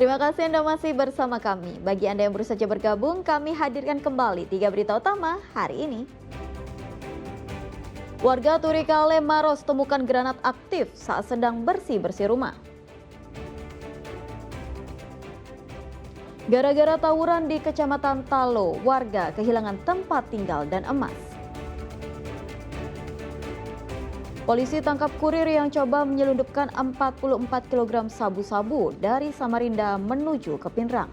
Terima kasih Anda masih bersama kami. Bagi Anda yang baru saja bergabung, kami hadirkan kembali 3 berita utama hari ini. Warga Turikale Maros temukan granat aktif saat sedang bersih-bersih rumah. Gara-gara tawuran di Kecamatan Talo, warga kehilangan tempat tinggal dan emas. Polisi tangkap kurir yang coba menyelundupkan 44 kg sabu-sabu dari Samarinda menuju ke Pinrang.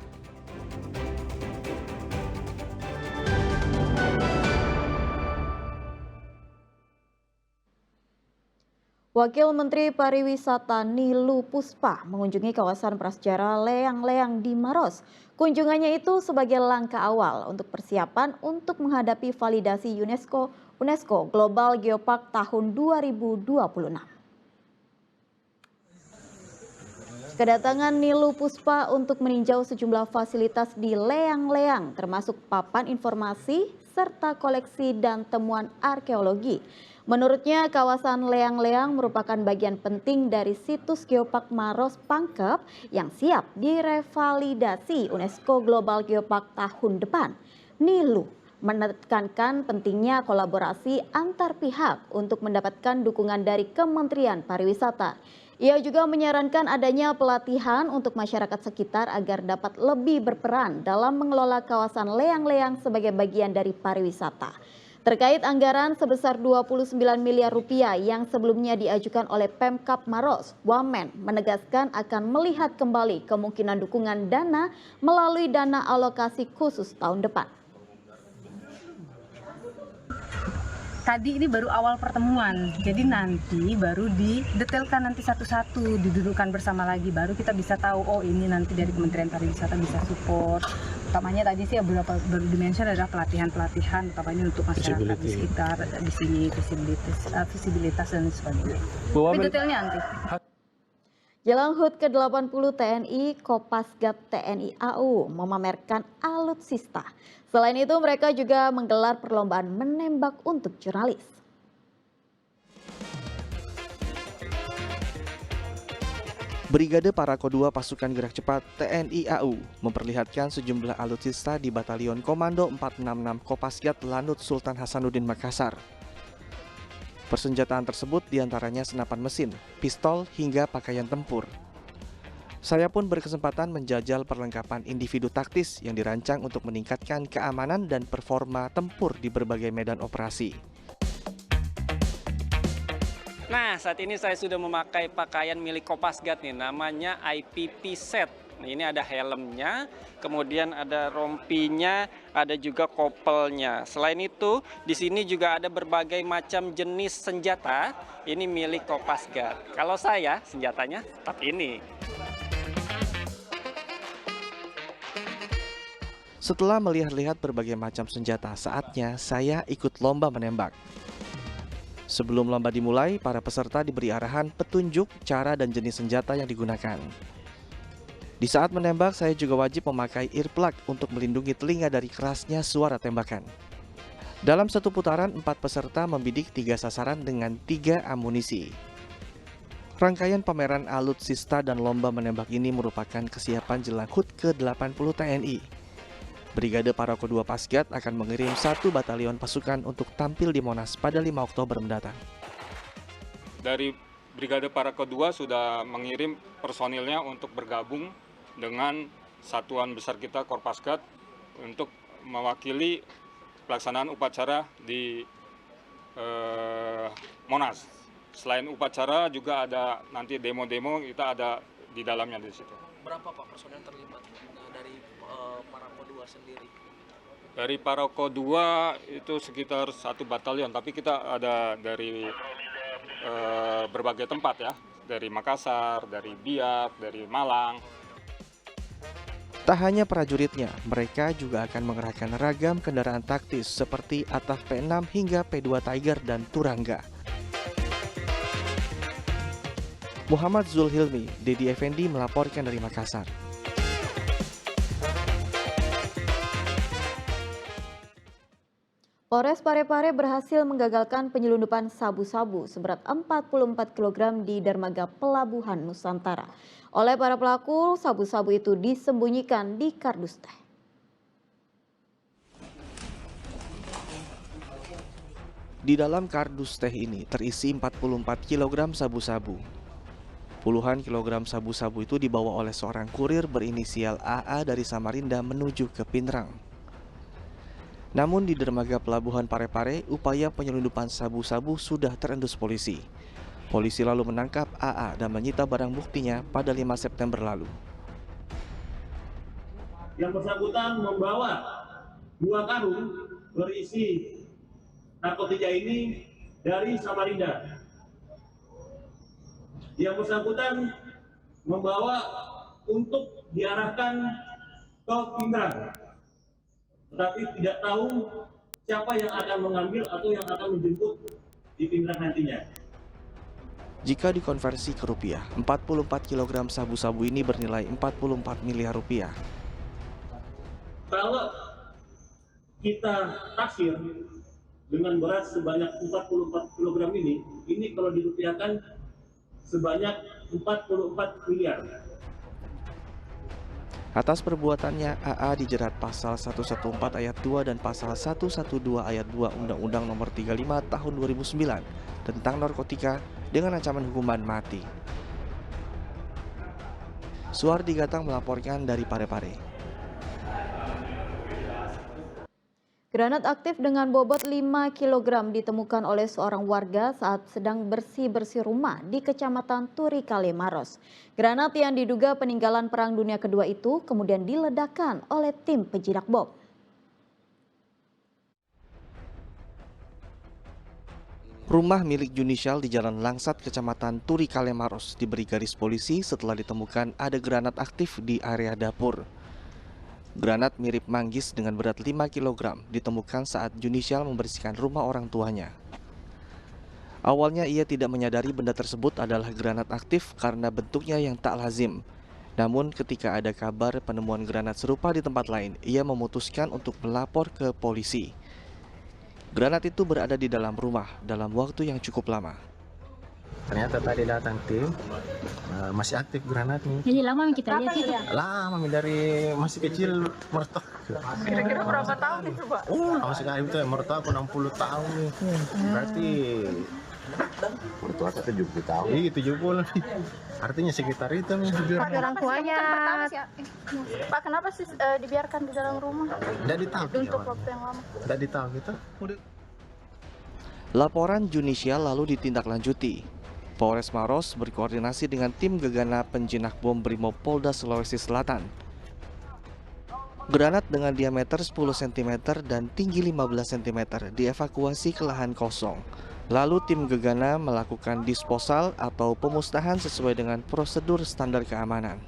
Wakil Menteri Pariwisata Nilu Puspa mengunjungi kawasan prasejarah Leang-Leang di Maros. Kunjungannya itu sebagai langkah awal untuk persiapan untuk menghadapi validasi UNESCO Global Geopark tahun 2026. Kedatangan Nilu Puspa untuk meninjau sejumlah fasilitas di Leang-Leang termasuk papan informasi serta koleksi dan temuan arkeologi. Menurutnya, kawasan Leang-Leang merupakan bagian penting dari situs Geopark Maros Pangkep yang siap direvalidasi UNESCO Global Geopark tahun depan. Nilu menekankan pentingnya kolaborasi antar pihak untuk mendapatkan dukungan dari Kementerian Pariwisata. Ia juga menyarankan adanya pelatihan untuk masyarakat sekitar agar dapat lebih berperan dalam mengelola kawasan Leang-Leang sebagai bagian dari pariwisata. Terkait anggaran sebesar 29 miliar rupiah yang sebelumnya diajukan oleh Pemkab Maros, Wamen menegaskan akan melihat kembali kemungkinan dukungan dana melalui dana alokasi khusus tahun depan. Tadi ini baru awal pertemuan, jadi nanti baru didetailkan nanti satu-satu, didudukkan bersama lagi, baru kita bisa tahu, oh ini nanti dari Kementerian Pariwisata bisa support. Utamanya tadi sih baru dimention adalah pelatihan-pelatihan, utamanya untuk masyarakat di sekitar di sini, visibilitas dan sebagainya. Tapi detailnya nanti. Jelang HUT ke-80 TNI, Kopasgat TNI AU memamerkan alutsista. Selain itu, mereka juga menggelar perlombaan menembak untuk jurnalis. Brigade Parako 2 Pasukan Gerak Cepat TNI AU memperlihatkan sejumlah alutsista di Batalion Komando 466 Kopasgat Lanut Sultan Hasanuddin Makassar. Persenjataan tersebut diantaranya senapan mesin, pistol, hingga pakaian tempur. Saya pun berkesempatan menjajal perlengkapan individu taktis yang dirancang untuk meningkatkan keamanan dan performa tempur di berbagai medan operasi. Nah, saat ini saya sudah memakai pakaian milik Kopasgat nih, namanya IPP set. Nah, ini ada helmnya, kemudian ada rompinya, ada juga kopelnya. Selain itu, di sini juga ada berbagai macam jenis senjata. Ini milik Kopasgat. Kalau saya, senjatanya tetap ini. Setelah melihat-lihat berbagai macam senjata, saatnya saya ikut lomba menembak. Sebelum lomba dimulai, para peserta diberi arahan, petunjuk, cara, dan jenis senjata yang digunakan. Di saat menembak, saya juga wajib memakai earplug untuk melindungi telinga dari kerasnya suara tembakan. Dalam satu putaran, 4 peserta membidik 3 sasaran dengan 3 amunisi. Rangkaian pameran alutsista dan lomba menembak ini merupakan kesiapan jelang HUT ke-80 TNI. Brigade Parako 2 Pasgat akan mengirim 1 batalion pasukan untuk tampil di Monas pada 5 Oktober mendatang. Dari Brigade Parako 2 sudah mengirim personilnya untuk bergabung dengan satuan besar kita Korpasgat untuk mewakili pelaksanaan upacara di Monas. Selain upacara juga ada nanti demo-demo, kita ada di dalamnya di situ. Berapa Pak personel terlibat dari Parako 2 sendiri? Dari Parako 2 itu sekitar 1 batalion, tapi kita ada dari berbagai tempat ya, dari Makassar, dari Biak, dari Malang. Tak hanya prajuritnya, mereka juga akan mengerahkan ragam kendaraan taktis seperti ATAV P6 hingga P2 Tiger dan Turangga. Muhammad Zulhilmi, Dedi Effendi melaporkan dari Makassar. Polres Parepare berhasil menggagalkan penyelundupan sabu-sabu seberat 44 kg di dermaga Pelabuhan Nusantara. Oleh para pelaku, sabu-sabu itu disembunyikan di kardus teh. Di dalam kardus teh ini terisi 44 kg sabu-sabu. Puluhan kilogram sabu-sabu itu dibawa oleh seorang kurir berinisial AA dari Samarinda menuju ke Pinrang. Namun di dermaga Pelabuhan Parepare, upaya penyelundupan sabu-sabu sudah terendus polisi. Polisi lalu menangkap AA dan menyita barang buktinya pada 5 September lalu. Yang bersangkutan membawa 2 karung berisi narkotika ini dari Samarinda. Yang bersangkutan membawa untuk diarahkan ke Pinrang, tetapi tidak tahu siapa yang akan mengambil atau yang akan menjemput di Pinrang nantinya. Jika dikonversi ke rupiah, 44 kg sabu-sabu ini bernilai 44 miliar rupiah. Kalau kita taksir dengan beras sebanyak 44 kg ini kalau dirupiahkan sebanyak 44 miliar. Atas perbuatannya, AA dijerat pasal 114 ayat 2 dan pasal 112 ayat 2 Undang-Undang Nomor 35 Tahun 2009 tentang narkotika dengan ancaman hukuman mati. Suhardi Gatang melaporkan dari Parepare. Granat aktif dengan bobot 5 kg ditemukan oleh seorang warga saat sedang bersih-bersih rumah di Kecamatan Turikale, Maros. Granat yang diduga peninggalan Perang Dunia Kedua itu kemudian diledakkan oleh tim penjinak bom. Rumah milik Junisial di Jalan Langsat, Kecamatan Turikale, Maros diberi garis polisi setelah ditemukan ada granat aktif di area dapur. Granat mirip manggis dengan berat 5 kg ditemukan saat Junisial membersihkan rumah orang tuanya. Awalnya ia tidak menyadari benda tersebut adalah granat aktif karena bentuknya yang tak lazim. Namun ketika ada kabar penemuan granat serupa di tempat lain, ia memutuskan untuk melapor ke polisi. Granat itu berada di dalam rumah dalam waktu yang cukup lama. Ternyata tadi datang tim, masih aktif granatnya. Jadi lama kita lihat itu? Lama dari masih kecil mertua. Kira-kira berapa tahun itu, Pak? Lama sekali itu mertua aku 60 tahun nih. Berarti mertua aku 70 tahun. Iya 70. Artinya sekitar itu nih. Tapi orang tuanya. Pak, kenapa sih dibiarkan di dalam rumah? Tidak ditahu. Untuk waktu yang lama. Tidak ditahu gitu. Laporan Junisial lalu ditindaklanjuti. Polres Maros berkoordinasi dengan tim gegana penjinak bom Brimob Polda Sulawesi Selatan. Granat dengan diameter 10 cm dan tinggi 15 cm dievakuasi ke lahan kosong. Lalu tim gegana melakukan disposal atau pemusnahan sesuai dengan prosedur standar keamanan.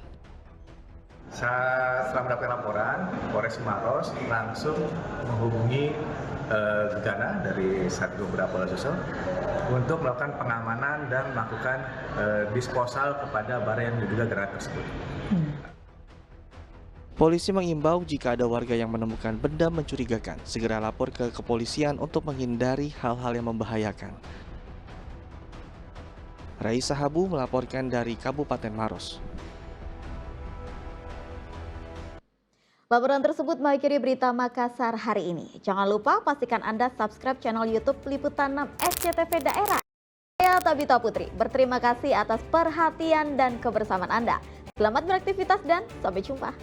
Setelah mendapatkan laporan, Polres Maros langsung menghubungi gegana dari Satgas Polda Sulsel untuk melakukan pengamanan dan melakukan disposal kepada barang yang diduga granat tersebut. Polisi mengimbau jika ada warga yang menemukan benda mencurigakan, segera lapor ke kepolisian untuk menghindari hal-hal yang membahayakan. Raisa Habu melaporkan dari Kabupaten Maros. Laporan tersebut mengakhiri berita Makassar hari ini. Jangan lupa pastikan Anda subscribe channel YouTube Liputan 6 SCTV Daerah. Saya Tabita Putri, berterima kasih atas perhatian dan kebersamaan Anda. Selamat beraktivitas dan sampai jumpa.